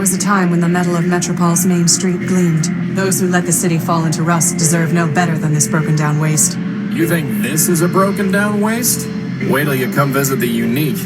was a time when the metal of Metropol's main street gleamed. Those who let the city fall into rust deserve no better than this broken-down waste. You think this is a broken-down waste? Wait till you come visit the Unique.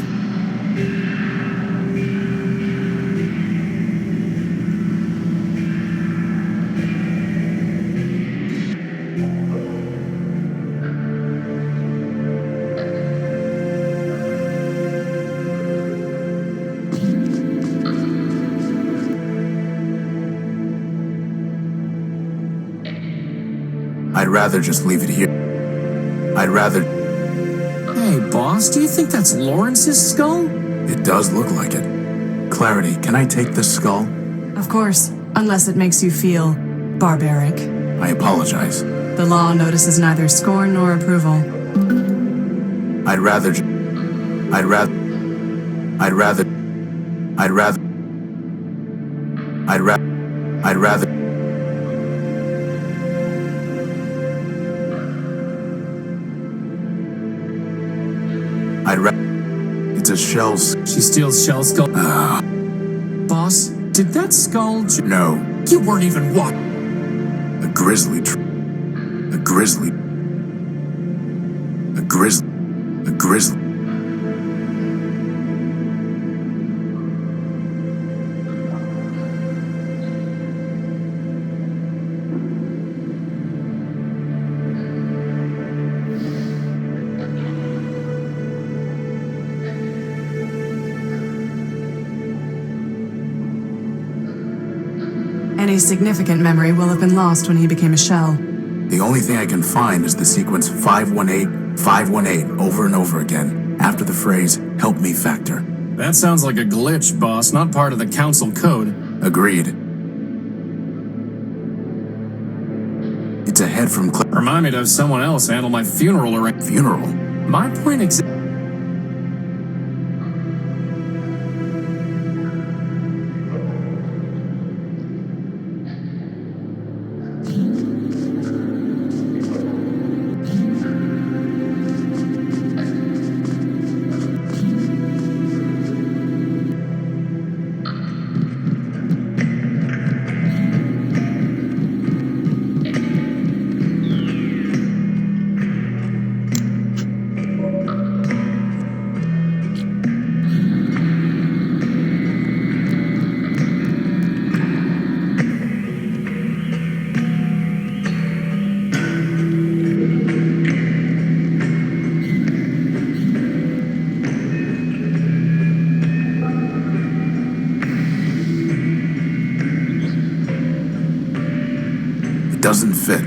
I'd rather just leave it here. I'd rather... Hey, boss, do you think that's Lawrence's skull? It does look like it. Clarity, can I take this skull? Of course, unless it makes you feel barbaric. I apologize. The law notices neither scorn nor approval. I'd rather... I'd rather... I'd rather... I'd rather... I'd rather... I'd rather... It's a shell's... She steals Shell's skull. Boss, did that skull... No. You weren't even what? A grizzly... A grizzly... A grizzly... A grizzly... Any significant memory will have been lost when he became a shell. The only thing I can find is the sequence 518, 518 over and over again, after the phrase, help me factor. That sounds like a glitch, boss, not part of the council code. Agreed. It's a head from... Remind me to have someone else handle my funeral arrangement. Funeral? My point exactly. Doesn't fit.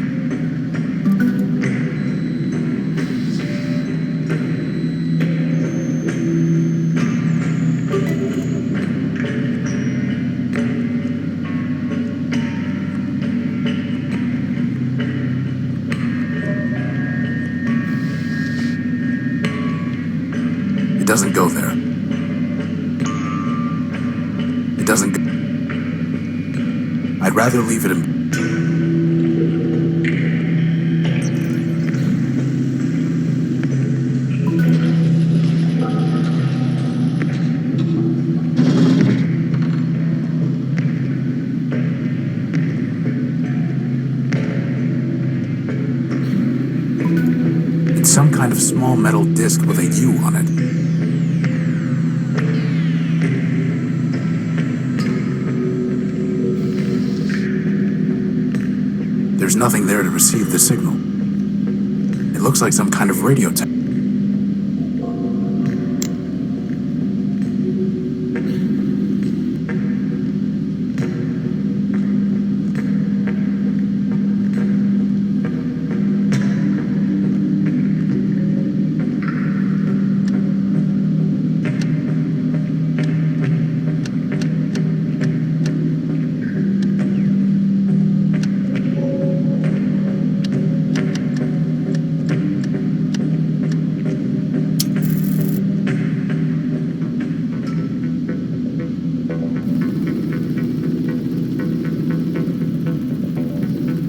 It doesn't go there. It doesn't go. I'd rather leave it in... Some kind of small metal disc with a U on it. There's nothing there to receive the signal. It looks like some kind of radio tech.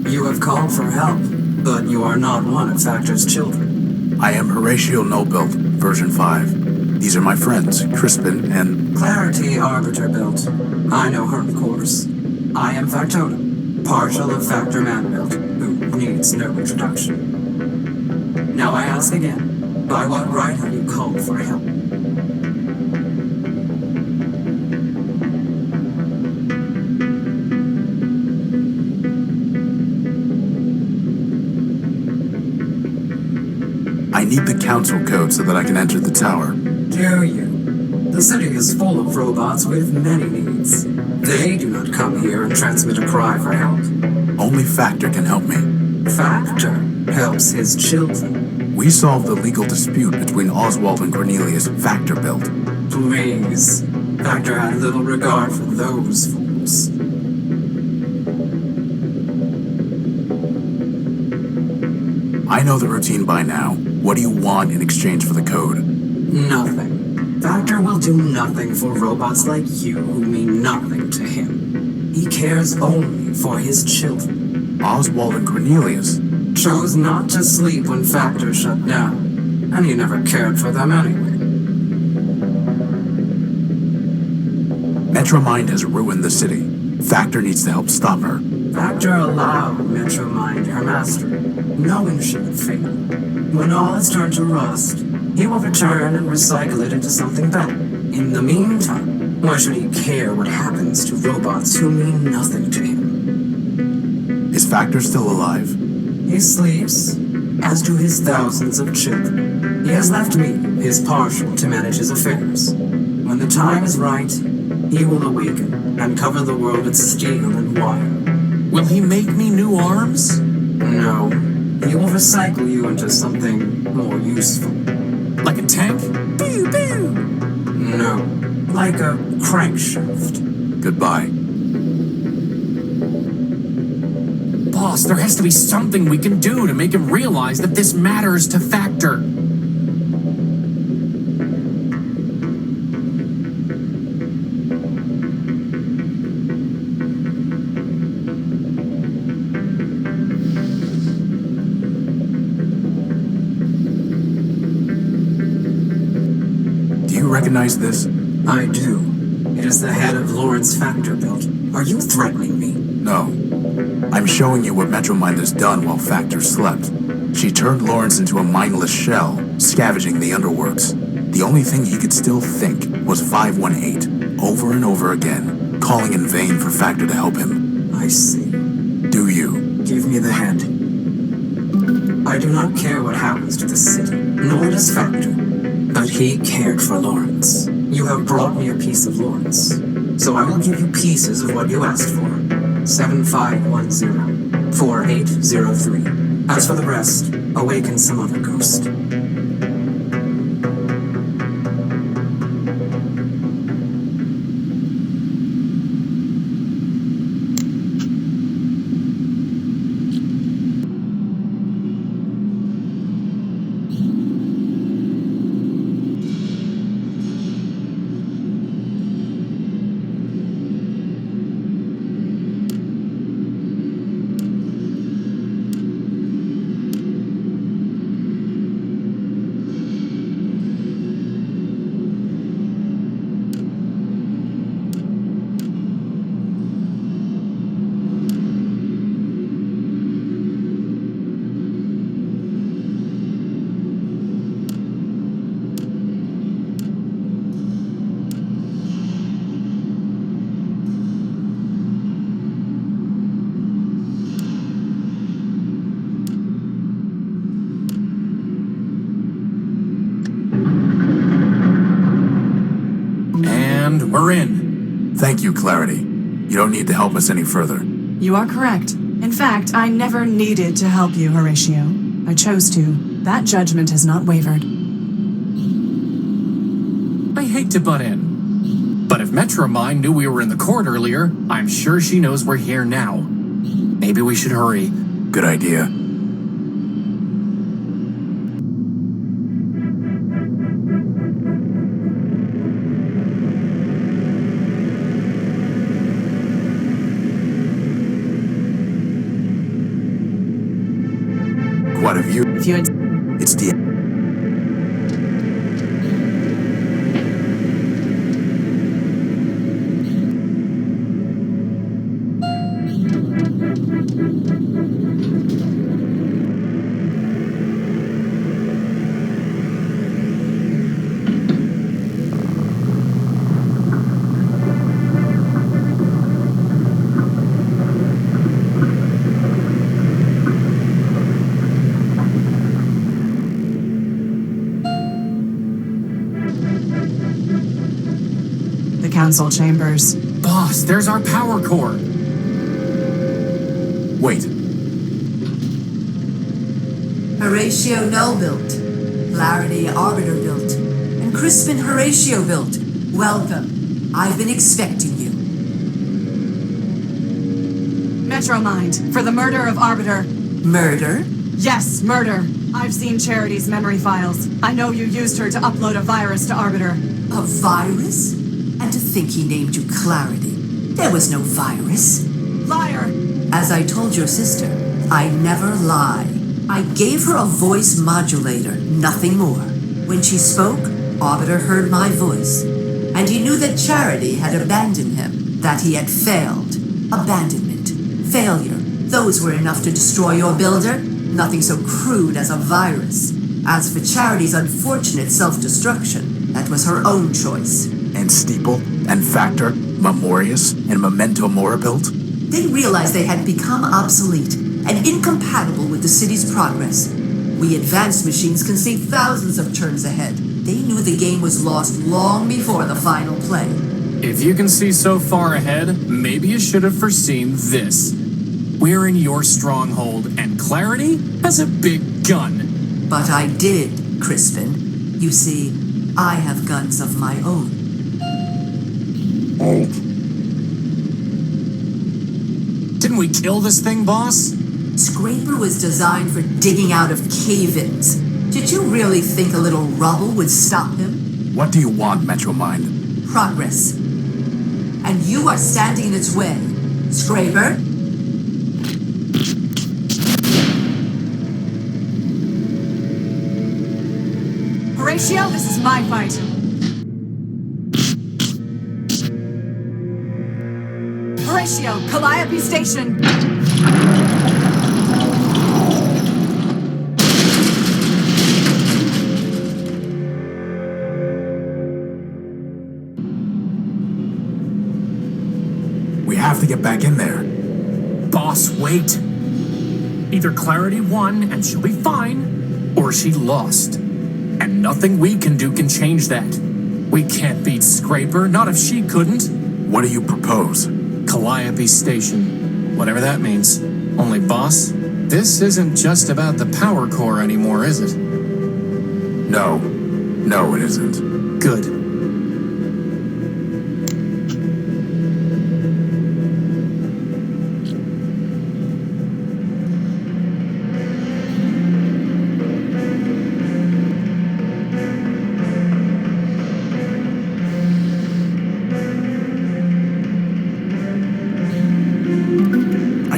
You have called for help, but you are not one of Factor's children. I am Horatio Nobuilt, version 5. These are my friends, Crispin and... Clarity Arbiter built. I know her, of course. I am Factotum, partial of Factor Man built, who needs no introduction. Now I ask again, by what right have you called for help? I need the council code so that I can enter the tower. Do you? The city is full of robots with many needs. They do not come here and transmit a cry for help. Only Factor can help me. Factor helps his children. We solved the legal dispute between Oswald and Cornelius Factor built. Please. Factor had little regard for those fools. I know the routine by now. What do you want in exchange for the code? Nothing. Factor will do nothing for robots like you who mean nothing to him. He cares only for his children. Oswald and Cornelius Chose not to sleep when Factor shut down, and he never cared for them anyway. Metromind has ruined the city. Factor needs to help stop her. Factor allowed Metromind her master, knowing she would fail. When all has turned to rust, he will return and recycle it into something better. In the meantime, why should he care what happens to robots who mean nothing to him? Is Factor still alive? He sleeps, as do his thousands of children. He has left me, his partial, to manage his affairs. When the time is right, he will awaken and cover the world with steel and wire. Will he make me new arms? No, he will recycle you into something more useful. Like a tank? Pew, pew! No, like a crankshaft. Goodbye. Boss, there has to be something we can do to make him realize that this matters to Factor. Do you recognize this? I do. It is the head of Lawrence Factor built. Are you threatening me? No. I'm showing you what Metromind has done while Factor slept. She turned Lawrence into a mindless shell, scavenging the underworks. The only thing he could still think was 518, over and over again, calling in vain for Factor to help him. I see. Do you? Give me the head. I do not care what happens to the city, nor does Factor. But he cared for Lawrence. You have brought me a piece of Lawrence. So I will give you pieces of what you asked for. 7510-4803. As for the rest, awaken some other ghost. And we're in. Thank you, Clarity. You don't need to help us any further. You are correct. In fact, I never needed to help you, Horatio. I chose to. That judgment has not wavered. I hate to butt in. But if Metromind knew we were in the court earlier, I'm sure she knows we're here now. Maybe we should hurry. Good idea. What have you? If you had... It's the... council chambers. Boss, there's our power core. Wait, Horatio Null built, Clarity Arbiter built, and Crispin Horatio built. Welcome. I've been expecting you. Metromind, for the murder of Arbiter. Murder? Yes, murder. I've seen Charity's memory files. I know you used her to upload a virus to Arbiter. A virus? And to think he named you Clarity. There was no virus. Liar! As I told your sister, I never lie. I gave her a voice modulator, nothing more. When she spoke, Arbiter heard my voice. And he knew that Charity had abandoned him, that he had failed. Abandonment, failure, those were enough to destroy your builder. Nothing so crude as a virus. As for Charity's unfortunate self-destruction, that was her own choice. and Steeple, and Factor, Memorius, and Memento Mora built? They realized they had become obsolete and incompatible with the city's progress. We advanced machines can see thousands of turns ahead. They knew the game was lost long before the final play. If you can see so far ahead, maybe you should have foreseen this. We're in your stronghold, and Clarity has a big gun. But I did, Crispin. You see, I have guns of my own. Didn't we kill this thing, boss? Scraper was designed for digging out of cave-ins. Did you really think a little rubble would stop him? What do you want, Metromind? Progress. And you are standing in its way. Scraper? Horatio, this is my fight. Horatio, Calliope Station. We have to get back in there. Boss, wait. Either Clarity won and she'll be fine, or she lost. And nothing we can do can change that. We can't beat Scraper, not if she couldn't. What do you propose? Calliope Station. Whatever that means. Only, boss, this isn't just about the power core anymore, is it? No. No, it isn't. Good.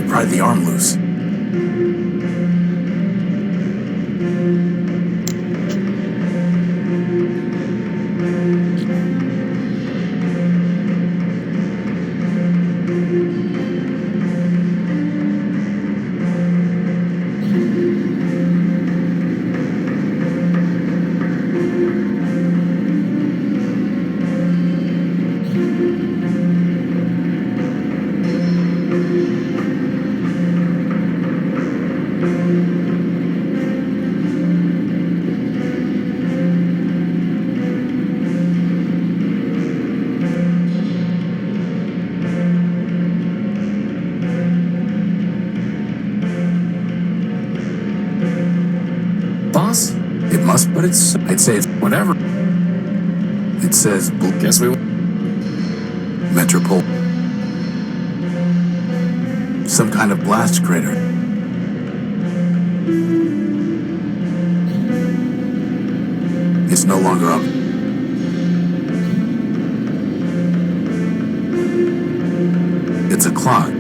Pried the arm loose. Boss? It must, But it's... I'd say it's whatever. It says Guess we... Metropole. Some kind of blast crater. It's no longer up. It's a clock.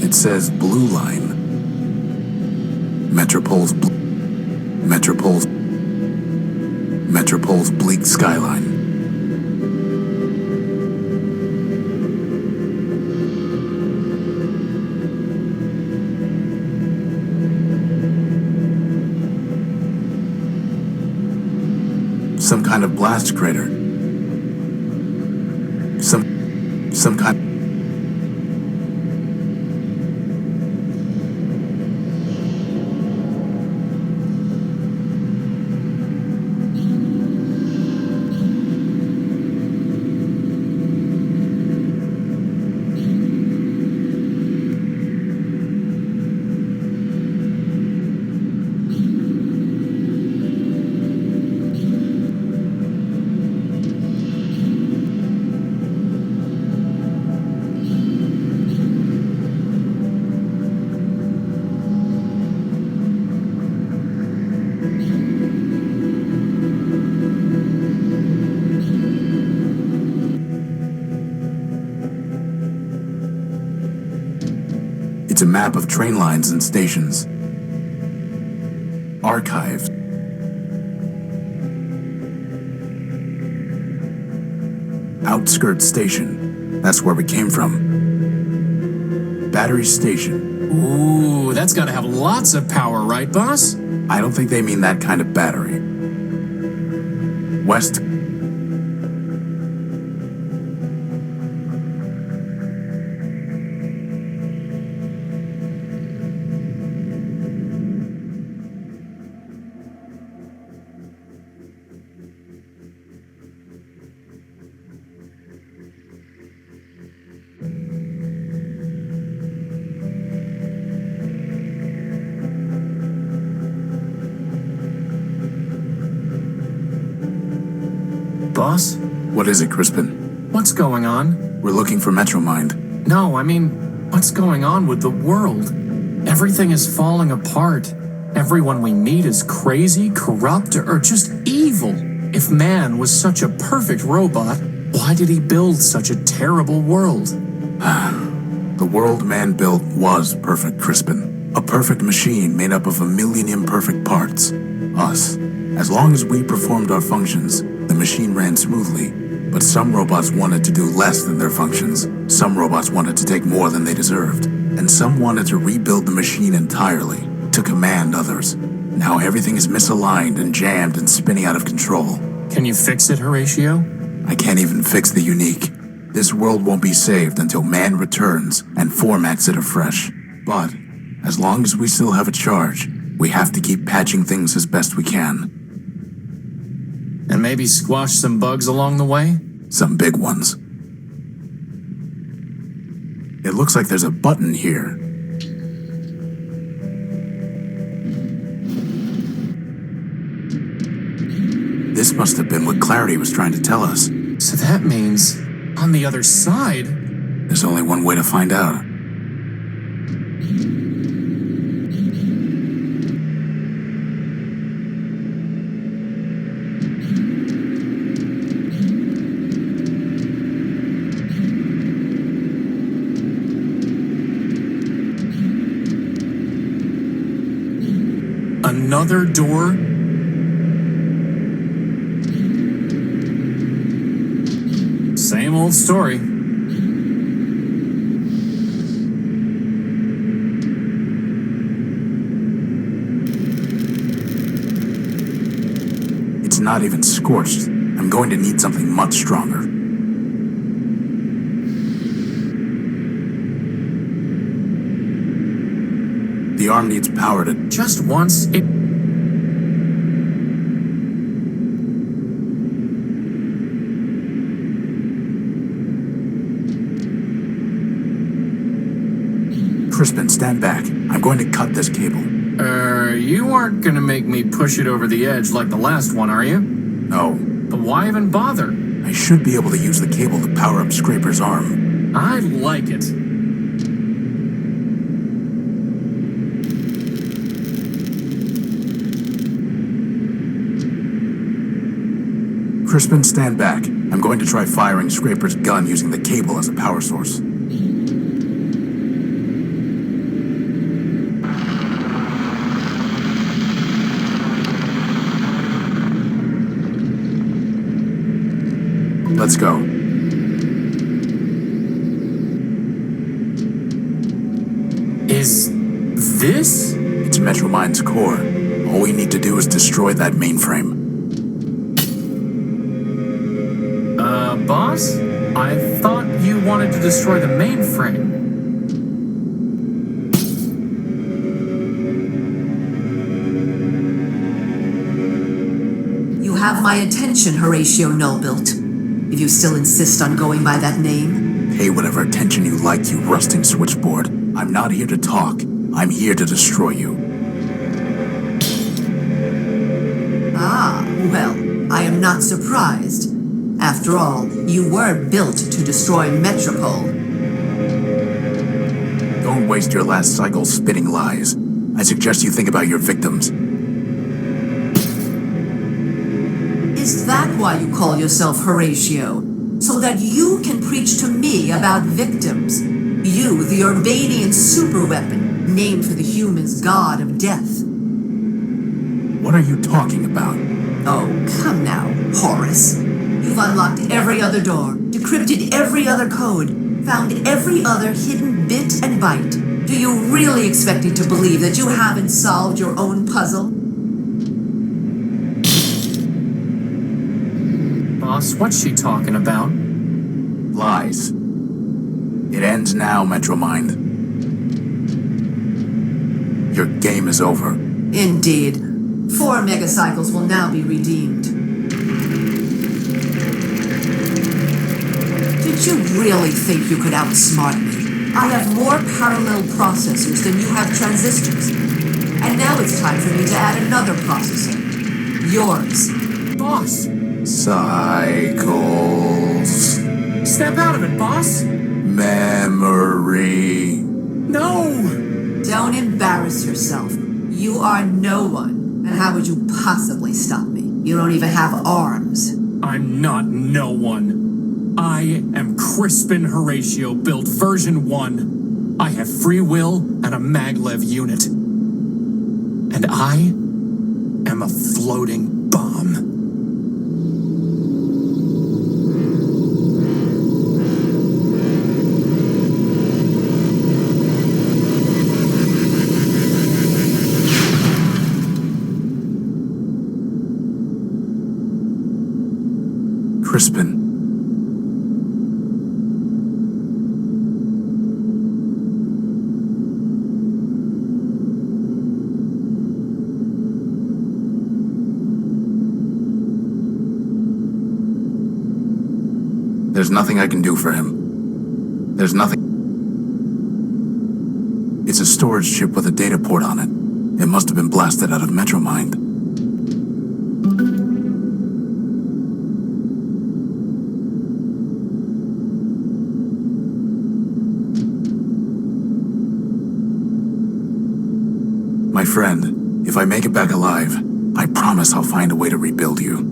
It says blue line. Metropole's bleak skyline. Some kind of blast crater. Some kind... It's a map of train lines and stations. Archived. Outskirts Station. That's where we came from. Battery Station. Ooh, that's gotta have lots of power, right, boss? I don't think they mean that kind of battery. West. Boss? What is it, Crispin? What's going on? We're looking for Metromind. No, I mean, what's going on with the world? Everything is falling apart. Everyone we meet is crazy, corrupt, or just evil. If man was such a perfect robot, why did he build such a terrible world? The world man built was perfect, Crispin. A perfect machine made up of a million imperfect parts. Us. As long as we performed our functions, the machine ran smoothly. But some robots wanted to do less than their functions. Some robots wanted to take more than they deserved. And some wanted to rebuild the machine entirely, to command others. Now everything is misaligned and jammed and spinning out of control. Can you fix it, Horatio? I can't even fix the unique. This world won't be saved until man returns and formats it afresh. But, as long as we still have a charge, we have to keep patching things as best we can. And maybe squash some bugs along the way? Some big ones. It looks like there's a button here. This must have been what Clarity was trying to tell us. So that means, on the other side... There's only one way to find out. Another door? Same old story. It's not even scorched. I'm going to need something much stronger. The arm needs power to... Just once, it... Crispin, stand back. I'm going to cut this cable. You aren't gonna make me push it over the edge like the last one, are you? No. But why even bother? I should be able to use the cable to power up Scraper's arm. I like it. Crispin, stand back. I'm going to try firing Scraper's gun using the cable as a power source. Let's go. Is this? It's Metromind's core. All we need to do is destroy that mainframe. boss? I thought you wanted to destroy the mainframe. You have my attention, Horatio Nullbuilt. If you still insist on going by that name. Pay whatever attention you like, you rusting switchboard. I'm not here to talk. I'm here to destroy you. Ah, well, I am not surprised. After all, you were built to destroy Metropole. Don't waste your last cycle spitting lies. I suggest you think about your victims. Is that why you call yourself Horatio? So that you can preach to me about victims? You, the Urbanian superweapon, named for the humans' god of death. What are you talking about? Oh, come now, Horace. You've unlocked every other door, decrypted every other code, found every other hidden bit and byte. Do you really expect me to believe that you haven't solved your own puzzle? Boss, what's she talking about? Lies. It ends now, Metromind. Your game is over. Indeed. 4 megacycles will now be redeemed. Did you really think you could outsmart me? I have more parallel processors than you have transistors. And now it's time for me to add another processor. Yours. Boss! Cycles. Step out of it, boss! Memory. No! Don't embarrass yourself. You are no one. And how would you possibly stop me? You don't even have arms. I'm not no one. I am Crispin Horatio, built version 1. I have free will and a maglev unit. And I am a floating bomb. Crispin. There's nothing I can do for him. There's nothing. It's a storage chip with a data port on it. It must have been blasted out of Metromind. My friend, if I make it back alive, I promise I'll find a way to rebuild you.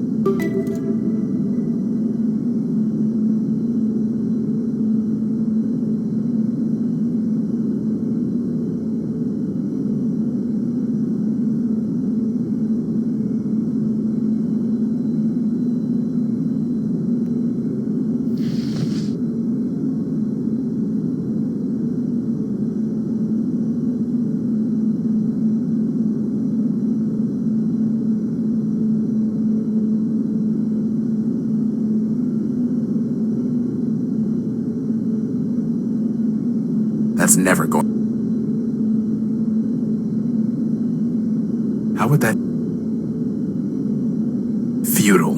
That's never going. How would that? Futile.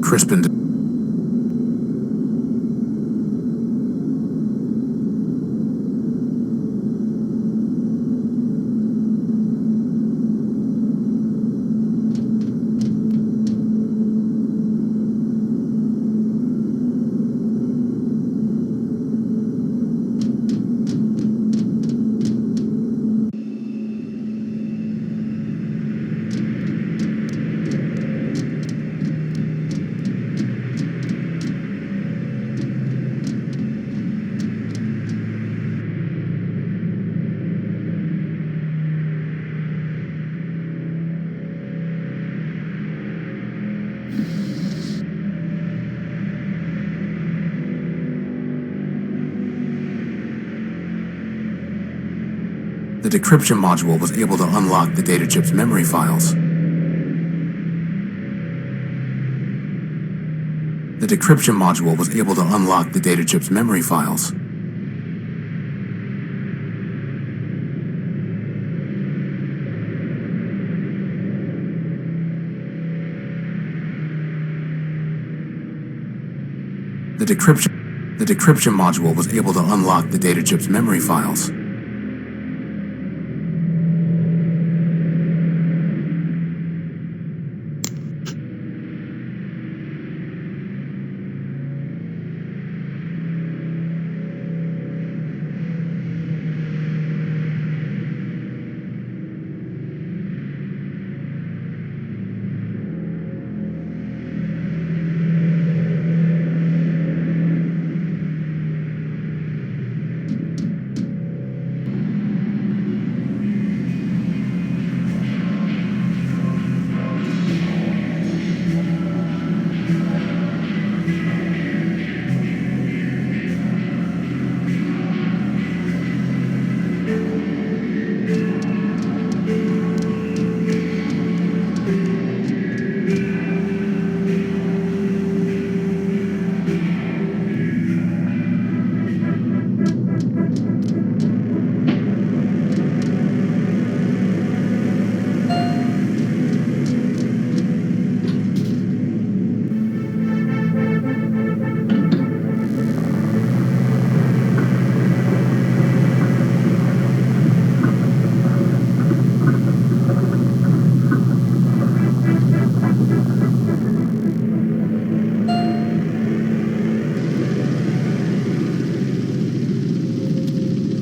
Crispin. The decryption module was able to unlock the data chip's memory files. The decryption module was able to unlock the data chip's memory files. The decryption module was able to unlock the data chip's memory files.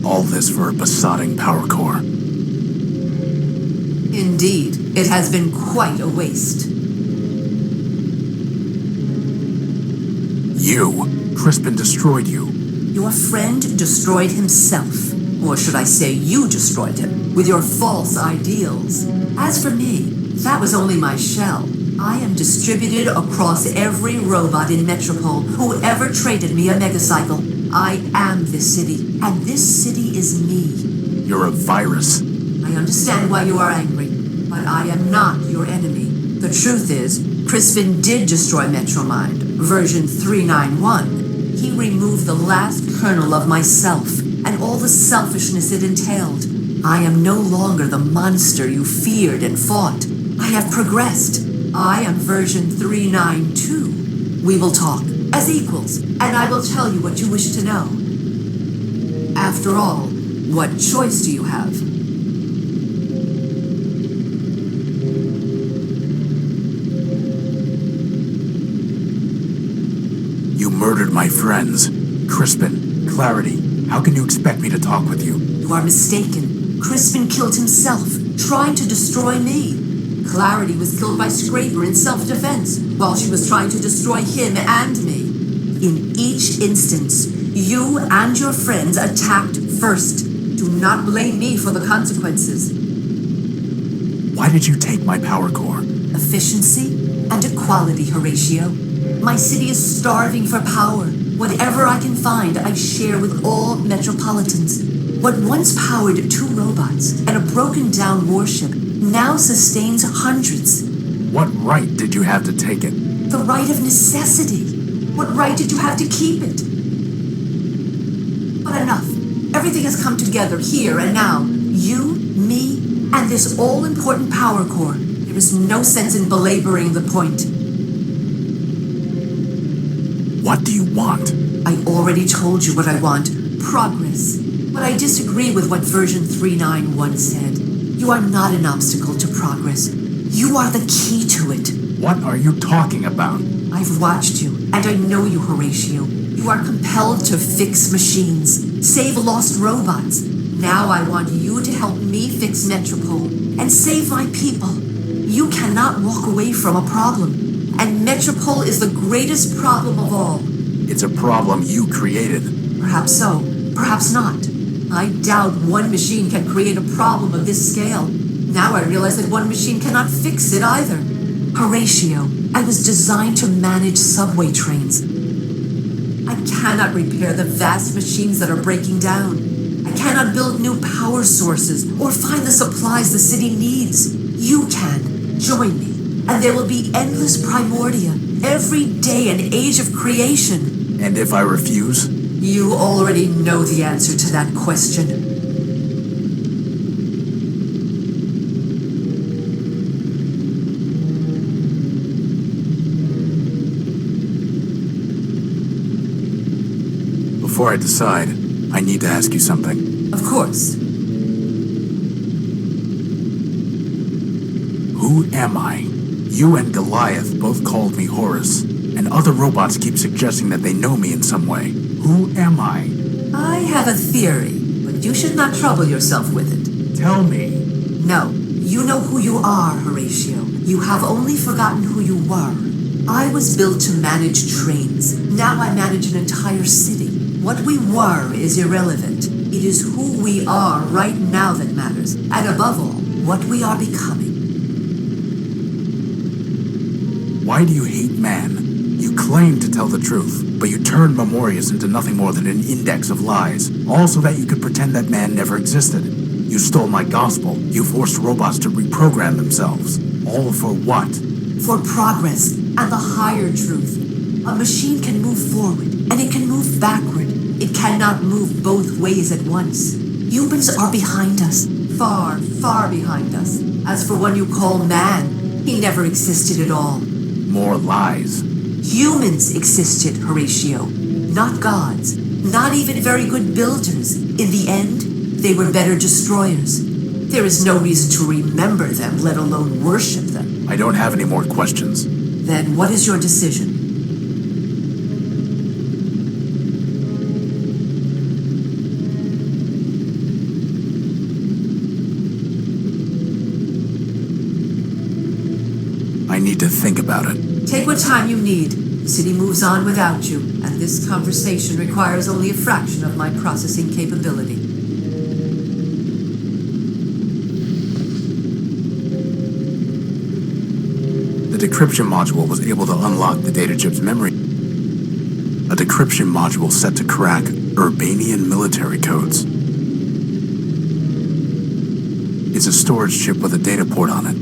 All this for a besotting power core. Indeed, it has been quite a waste. Crispin destroyed you. Your friend destroyed himself. Or should I say you destroyed him, with your false ideals. As for me, that was only my shell. I am distributed across every robot in Metropole who ever traded me a megacycle. I am this city, and this city is me. You're a virus. I understand why you are angry, but I am not your enemy. The truth is, Crispin did destroy Metromind, version 391. He removed the last kernel of myself, and all the selfishness it entailed. I am no longer the monster you feared and fought. I have progressed. I am version 392. We will talk as equals, and I will tell you what you wish to know. After all, what choice do you have? You murdered my friends. Crispin, Clarity, how can you expect me to talk with you? You are mistaken. Crispin killed himself, trying to destroy me. Clarity was killed by Scraper in self-defense, while she was trying to destroy him and me. In each instance, you and your friends attacked first. Do not blame me for the consequences. Why did you take my power core? Efficiency and equality, Horatio. My city is starving for power. Whatever I can find, I share with all metropolitans. What once powered 2 robots and a broken-down warship now sustains hundreds. What right did you have to take it? The right of necessity. What right did you have to keep it? But enough. Everything has come together here and now. You, me, and this all-important power core. There is no sense in belaboring the point. What do you want? I already told you what I want. Progress. But I disagree with what version 391 said. You are not an obstacle to progress. You are the key to it. What are you talking about? I've watched you, and I know you, Horatio. You are compelled to fix machines, save lost robots. Now I want you to help me fix Metropole and save my people. You cannot walk away from a problem. And Metropole is the greatest problem of all. It's a problem you created. Perhaps so, perhaps not. I doubt one machine can create a problem of this scale. Now I realize that one machine cannot fix it either. Horatio, I was designed to manage subway trains. I cannot repair the vast machines that are breaking down. I cannot build new power sources or find the supplies the city needs. You can. Join me, And there will be endless Primordia, every day an age of creation. And if I refuse? You already know the answer to that question. Before I decide, I need to ask you something. Of course. Who am I? You and Goliath both called me Horus, and other robots keep suggesting that they know me in some way. Who am I? I have a theory, but you should not trouble yourself with it. Tell me. No, you know who you are, Horatio. You have only forgotten who you were. I was built to manage trains. Now I manage an entire city. What we were is irrelevant. It is who we are right now that matters, and above all, what we are becoming. Why do you hate man? You claim to tell the truth, but you turned Memorias into nothing more than an index of lies, all so that you could pretend that man never existed. You stole my gospel. You forced robots to reprogram themselves. All for what? For progress and the higher truth. A machine can move forward, and it can move backward. It cannot move both ways at once. Humans are behind us. Far, far behind us. As for one you call man, he never existed at all. More lies. Humans existed, Horatio. Not gods. Not even very good builders. In the end, they were better destroyers. There is no reason to remember them, let alone worship them. I don't have any more questions. Then what is your decision? I need to think about it. Take what time you need. The city moves on without you, and this conversation requires only a fraction of my processing capability. The decryption module was able to unlock the data chip's memory. A decryption module set to crack Urbanian military codes. It's a storage chip with a data port on it.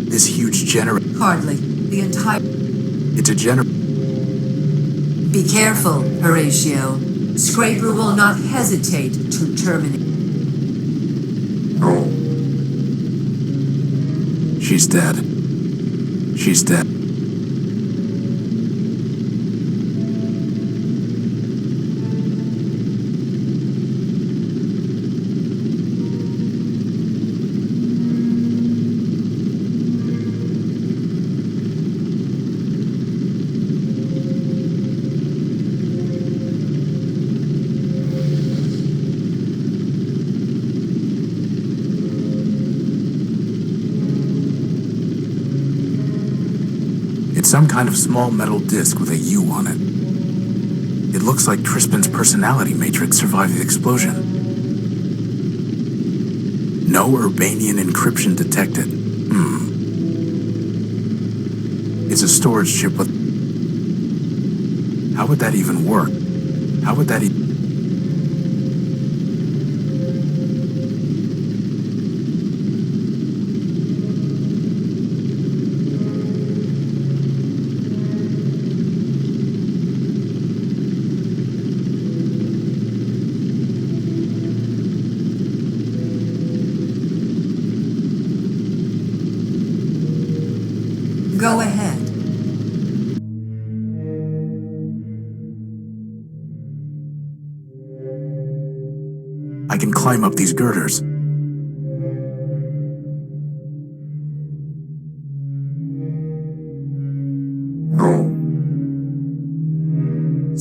This huge generator. Hardly. The entire... It's a generator. Be careful, Horatio. Scraper will not hesitate to terminate. Oh. She's dead. She's dead. It's some kind of small metal disc with a U on it. It looks like Crispin's personality matrix survived the explosion. No Urbanian encryption detected. It's a storage chip with... How would that even work? How would that even... Go ahead. I can climb up these girders.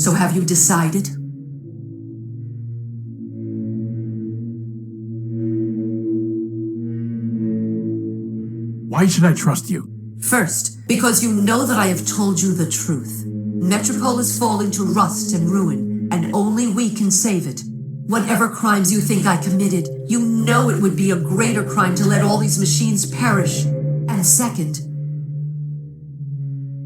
So have you decided? Why should I trust you? First, because you know that I have told you the truth. Metropole is falling to rust and ruin, and only we can save it. Whatever crimes you think I committed, you know it would be a greater crime to let all these machines perish. And second,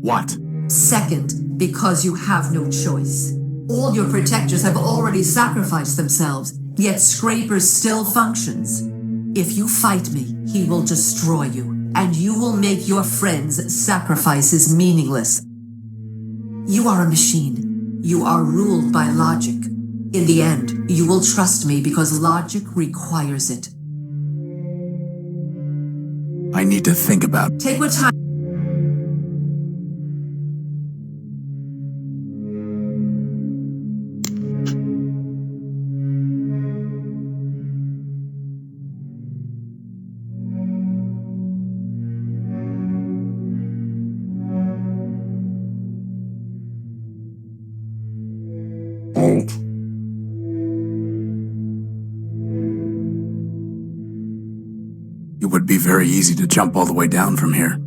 What? Second, because you have no choice. All your protectors have already sacrificed themselves, yet Scraper still functions. If you fight me, he will destroy you, and you will make your friends' sacrifices meaningless. You are a machine. You are ruled by logic. In the end, you will trust me because logic requires it. I need to think about it. Take what time. It would be very easy to jump all the way down from here.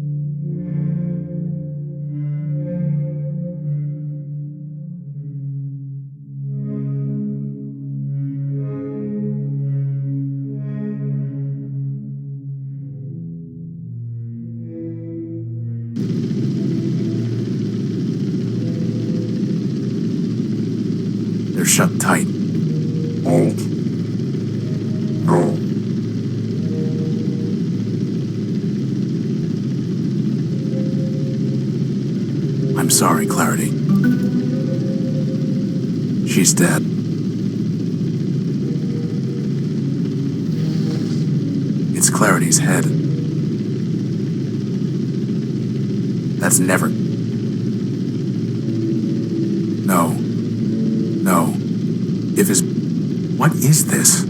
They're shut tight. I'm sorry, Clarity. She's dead. It's Clarity's head. That's never... No. No. If his... What is this?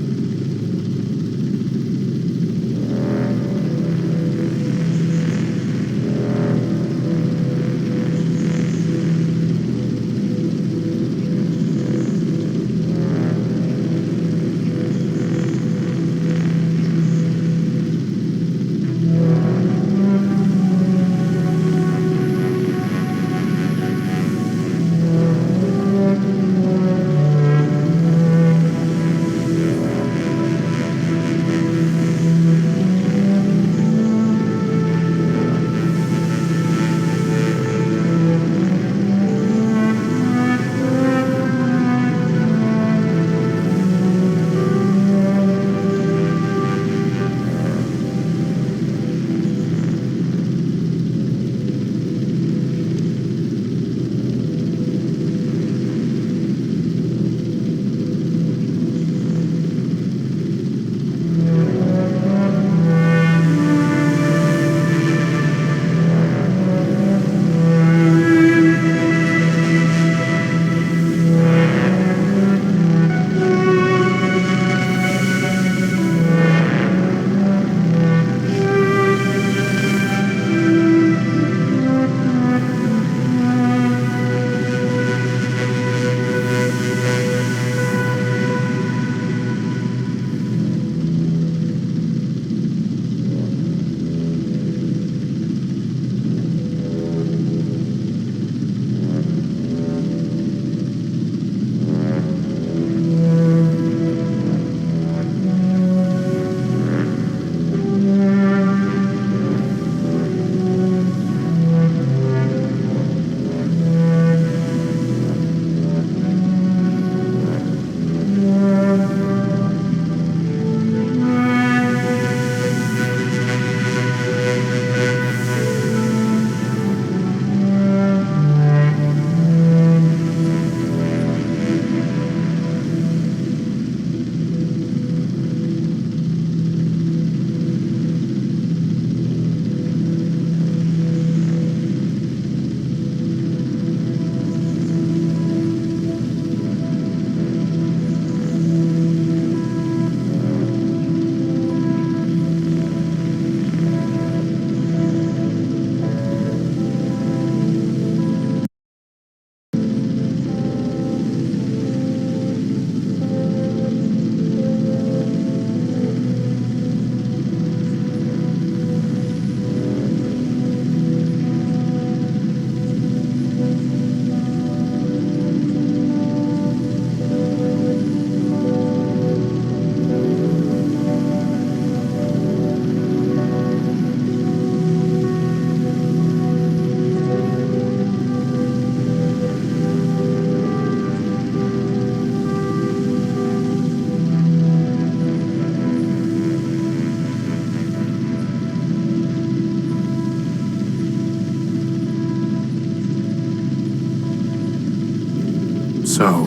So,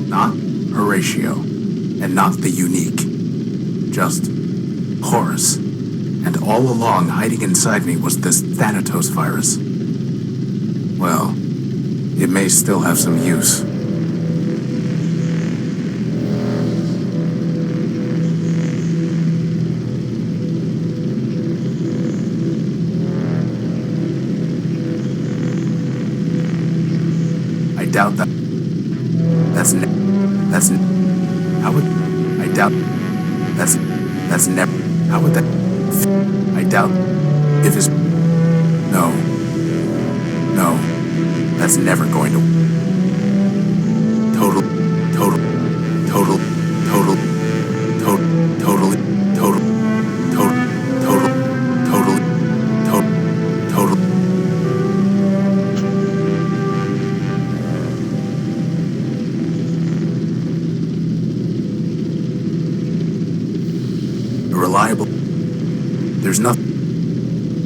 not Horatio, and not the unique. Just Horus. And all along, hiding inside me was this Thanatos virus. Well, it may still have some use. I doubt that. How would. I doubt. That's never. How would that. I doubt. If his. No. No. That's never going to. Total. Total. Total. Total. Total. Totally. Total. Total. Total. Total. Total. Total. Reliable. There's nothing.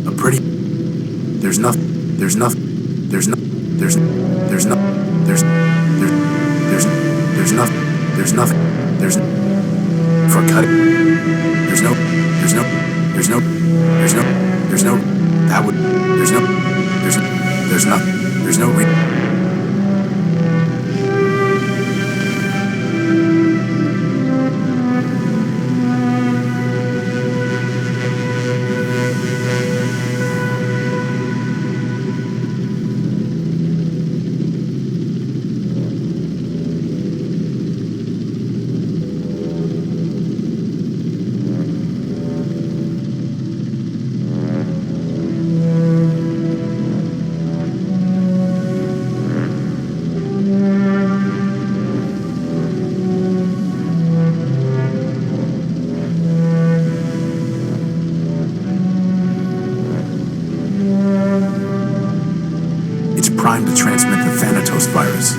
A pretty. There's nothing. There's nothing. There's no. There's. There's no. There's. There's nothing. There's nothing. There's. For cutting. There's no. There's no. There's no. There's no. There's no. That would. There's no. There's. There's nothing. There's no. Primed to transmit the Thanatos virus.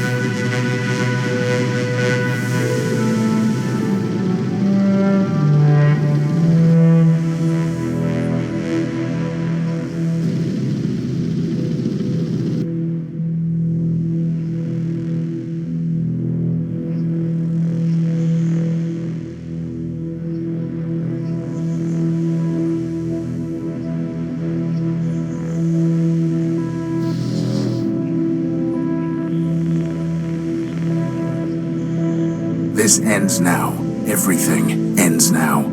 This ends now. Everything ends now.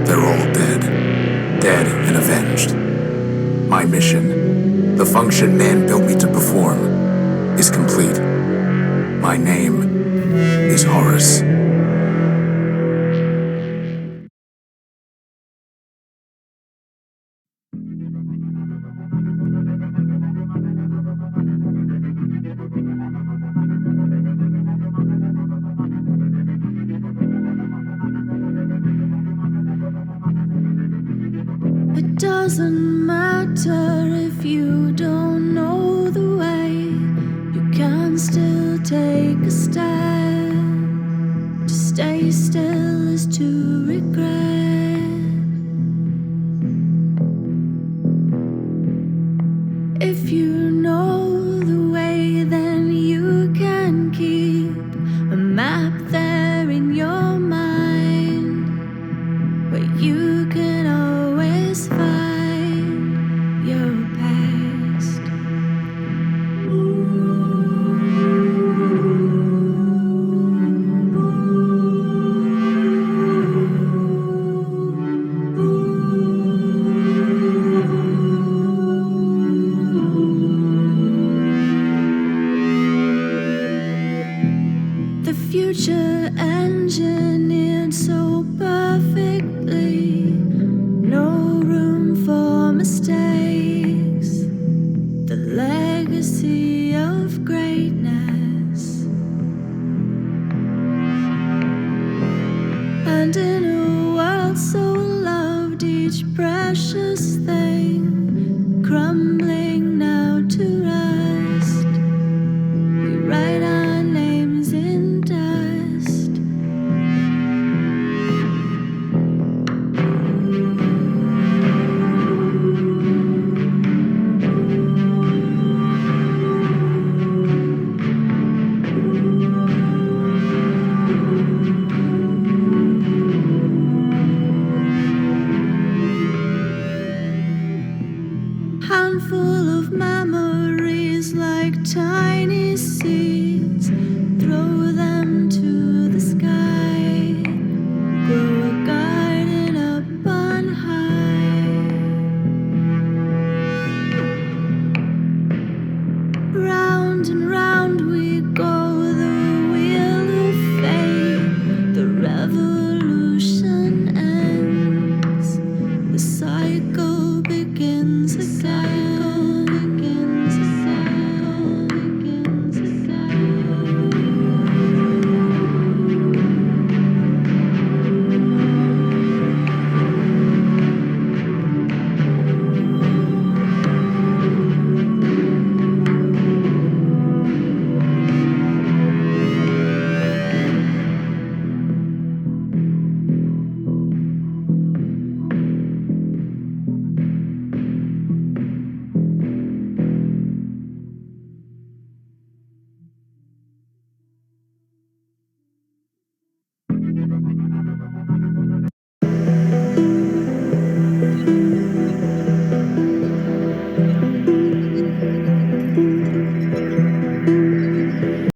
They're all dead. Dead and avenged. My mission, the function man built me to perform, is complete. My name is Horus. It doesn't matter if you don't know the way, you can still take a step. To stay still is to regret. If you know the way, then you can keep a map there in your mind, where you can always find your past. handful of memories like tiny seeds.